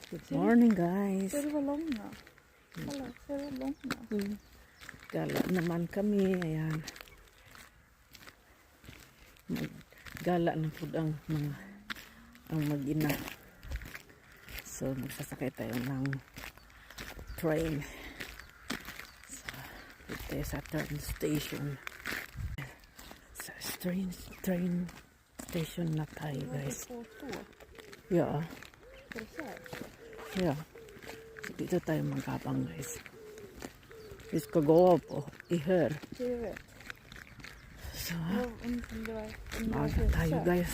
Good morning, guys. Ser det var långa? Kolla, ser det var långa? Gala naman kami. Ayan. Gala na po ang mag-ina. So, magsasakay tayo ng train. So, dito tayo sa train station. Sa train station na tayo, guys. Yeah. Ja. Så dito tayo magkabang, guys. Vi ska gå upp och i hör. Så maga tayo, guys.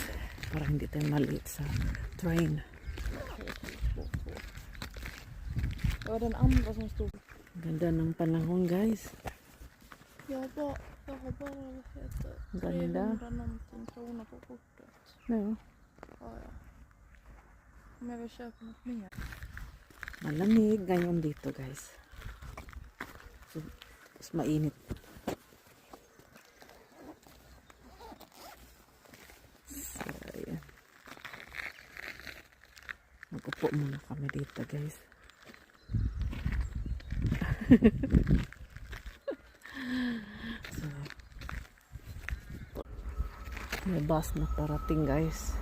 Para hindi tayo maliit sa train. Det var den andra som stod. Ganda ng panahon, guys. Jag har bara vad heter Ganda. 300 någonting kronor på kortet. No. Ja. Om jag vill köpa något mer. Malamig ngayon dito, guys. So, mas mainit. So, ayan. Mag-upo muna kami dito, guys. So, may bus na parating, guys.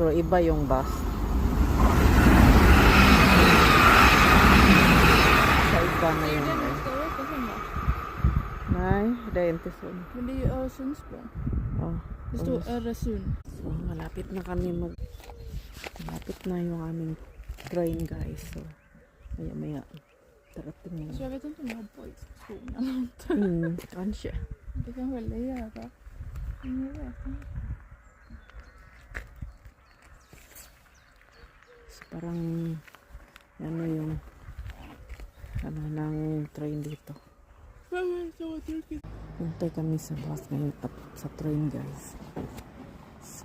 Pero iba yung bus. Sa iba na yun, guys. Nej, det är inte så. Men det är ju Öresundsbron. Oh, Det står Öresund. so, malapit na kami malapit na yung aming train, guys. So, maya darating na. Så jag vet inte om jag har bojs på skorna eller inte. Kanske. Det kan väl göra. Men jag vet inte. So, parang ano yung ng train dito. Puntay kami sa bus ngayon sa train, guys. So,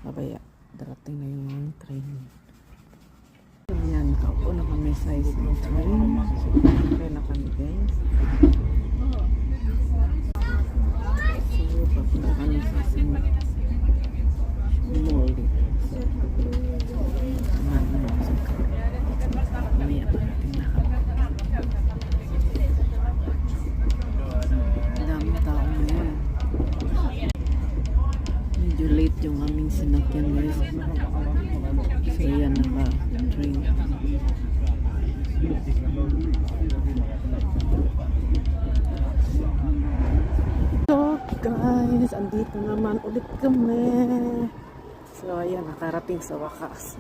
babaya darating na yung train. Yan, kaupo na kami sa isang train. So, puntay na kami, guys. So, papunta kami sa isang mall dito. Mamaya parating na kami. Daming tao ngayon. Medyo late yung aming sinakyan, guys. So, yan naka-train. So, guys, andito naman ulit kami. So, ayan, nakarating sa wakas.